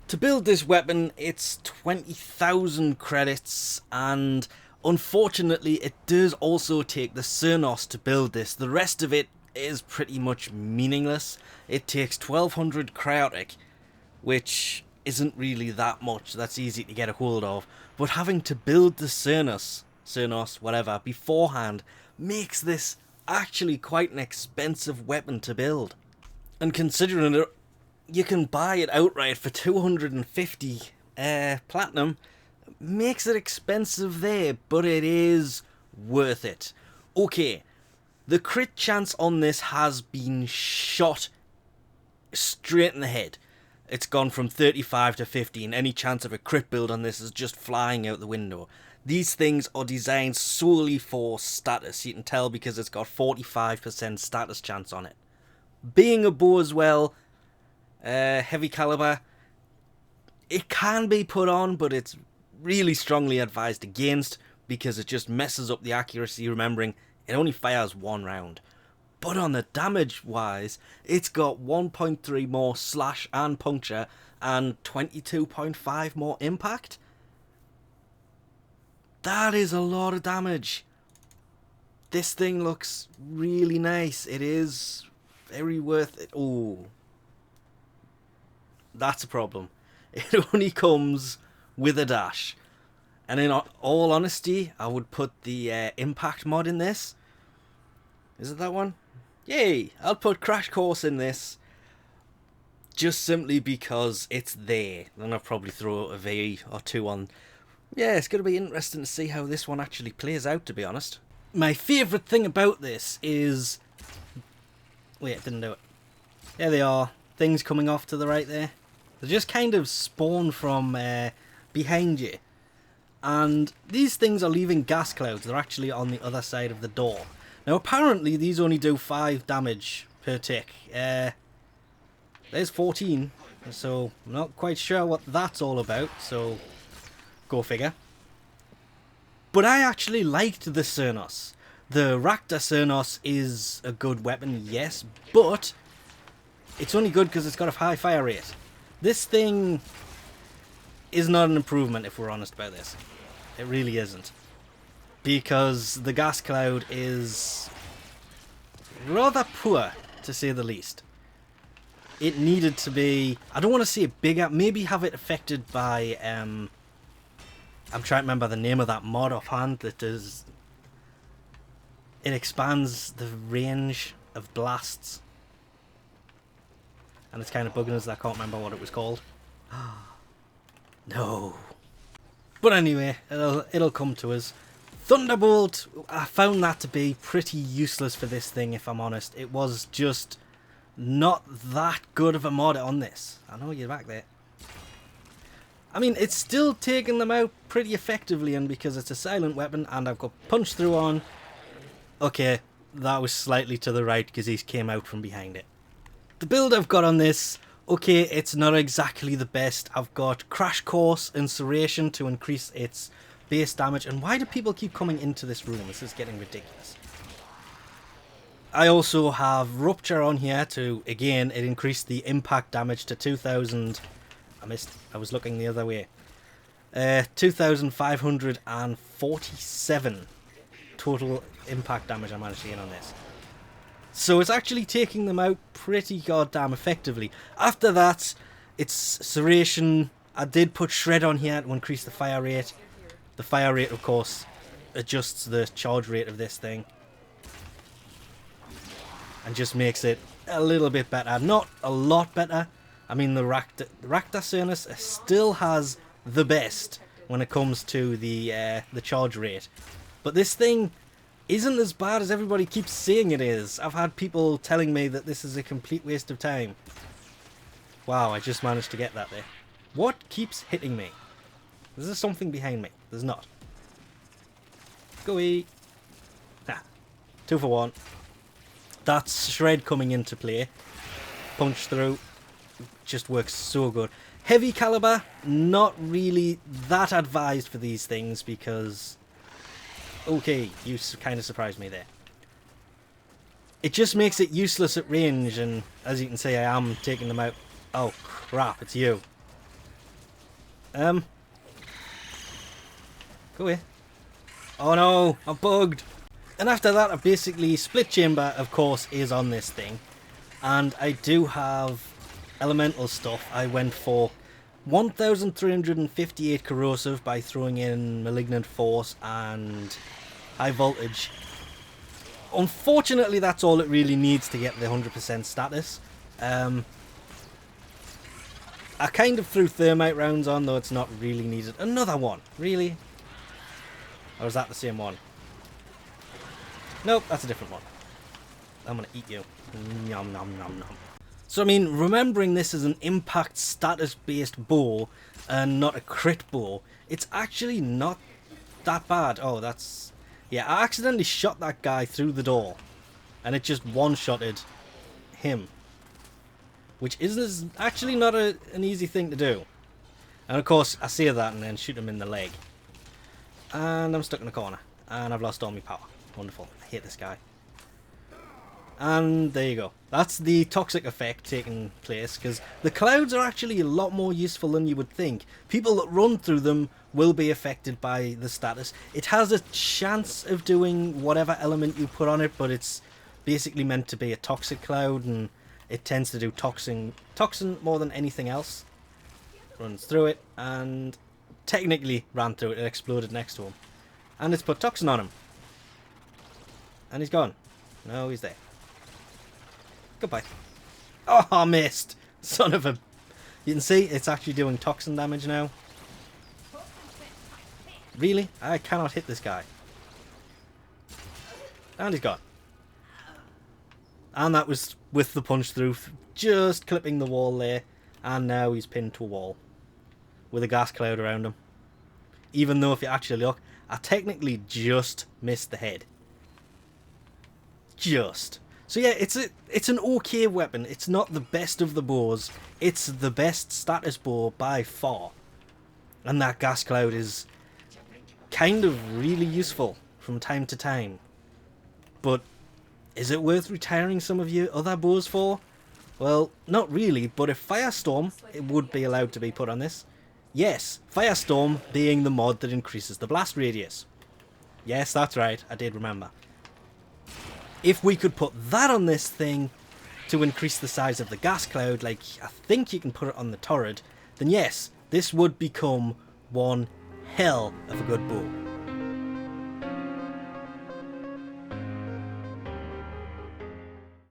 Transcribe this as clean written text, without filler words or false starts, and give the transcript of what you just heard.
To build this weapon, it's 20,000 credits, and unfortunately it does also take the Cernos to build this. The rest of it is pretty much meaningless. It takes 1200 cryotic, which isn't really that much, that's easy to get a hold of, but having to build the Cernos, whatever, beforehand makes this actually quite an expensive weapon to build. And considering it, you can buy it outright for 250 platinum, makes it expensive there, but it is worth it. Okay, the crit chance on this has been shot straight in the head. It's gone from 35 to 15. Any chance of a crit build on this is just flying out the window. These things are designed solely for status. You can tell because it's got 45% status chance on it. Being a bow as well, heavy caliber, it can be put on, but it's really strongly advised against because it just messes up the accuracy, remembering it only fires one round. But on the damage wise, it's got 1.3 more slash and puncture and 22.5 more impact. That is a lot of damage. This thing looks really nice. It is very worth it. Oh, that's a problem. It only comes with a dash. And in all honesty, I would put the impact mod in this. Is it that one? Yay! I'll put Crash Course in this. Just simply because it's there. Then I'll probably throw a V or two on. Yeah, it's going to be interesting to see how this one actually plays out, to be honest. My favourite thing about this is... Wait, it didn't do it. There they are. Things coming off to the right there. They just kind of spawn from behind you. And these things are leaving gas clouds. They're actually on the other side of the door. Now apparently these only do 5 damage per tick. There's 14. So I'm not quite sure what that's all about. So go figure. But I actually liked the Cernos. The Raptor Cernos is a good weapon, yes. But it's only good because it's got a high fire rate. This thing is not an improvement, if we're honest about this. It really isn't. Because the gas cloud is rather poor, to say the least. It needed to be... I don't want to see it bigger. Maybe have it affected by... I'm trying to remember the name of that mod offhand that does... It expands the range of blasts. And it's kind of bugging us that I can't remember what it was called. No. But anyway, it'll come to us. Thunderbolt, I found that to be pretty useless for this thing, if I'm honest. It was just not that good of a mod on this. I know you're back there. I mean, it's still taking them out pretty effectively, and because it's a silent weapon and I've got punch through on. Okay, that was slightly to the right because he came out from behind it. The build I've got on this, okay, it's not exactly the best. I've got Crash Course Incineration to increase its base damage. And why do people keep coming into this room? This is getting ridiculous. I also have Rupture on here to, again, it increased the impact damage to 2,000. I missed. I was looking the other way. 2,547 total impact damage I managed to get on this. So it's actually taking them out pretty goddamn effectively. After that, it's Serration. I did put Shred on here to increase the fire rate. The fire rate, of course, adjusts the charge rate of this thing. And just makes it a little bit better. Not a lot better. I mean, the Raptor Cernos still has the best when it comes to the charge rate. But this thing isn't as bad as everybody keeps saying it is. I've had people telling me that this is a complete waste of time. Wow, I just managed to get that there. What keeps hitting me? Is there something behind me? There's not. Go away. Ah, 2 for 1. That's Shred coming into play. Punch through. Just works so good. Heavy caliber, not really that advised for these things because... Okay, you kind of surprised me there. It just makes it useless at range, and as you can see, I am taking them out. Oh crap, it's you. Go away. Oh no, I'm bugged. And after that, I basically, split chamber, of course, is on this thing. And I do have elemental stuff. I went for 1358 corrosive by throwing in malignant force and high voltage. Unfortunately, that's all it really needs to get the 100% status. I kind of threw thermite rounds on, though it's not really needed. Another one, really? Or is that the same one? Nope, that's a different one. I'm gonna eat you. Nom nom nom nom. So I mean, remembering this is an impact status based bow and not a crit bow, it's actually not that bad. Oh, that's... yeah, I accidentally shot that guy through the door and it just one-shotted him, which is actually not an easy thing to do. And of course, I say that and then shoot him in the leg. And I'm stuck in a corner and I've lost all my power. Wonderful. I hate this guy. And there you go. That's the toxic effect taking place, because the clouds are actually a lot more useful than you would think. People that run through them will be affected by the status. It has a chance of doing whatever element you put on it, but it's basically meant to be a toxic cloud, and it tends to do toxin more than anything else. Runs through it, and technically ran through it. It exploded next to him. And it's put toxin on him. And he's gone. No, he's there. Goodbye. Oh, I missed. Son of a... You can see it's actually doing toxin damage now. Really? I cannot hit this guy. And he's gone. And that was with the punch through. Just clipping the wall there. And now he's pinned to a wall. With a gas cloud around him. Even though if you actually look, I technically just missed the head. Just. So yeah, it's an okay weapon. It's not the best of the bows. It's the best status bow by far. And that gas cloud is kind of really useful from time to time. But is it worth retiring some of your other bows for? Well, not really, but if Firestorm, it would be allowed to be put on this. Yes, Firestorm being the mod that increases the blast radius. Yes, that's right, I did remember. If we could put that on this thing to increase the size of the gas cloud, like I think you can put it on the turret, then yes, this would become one hell of a good bow.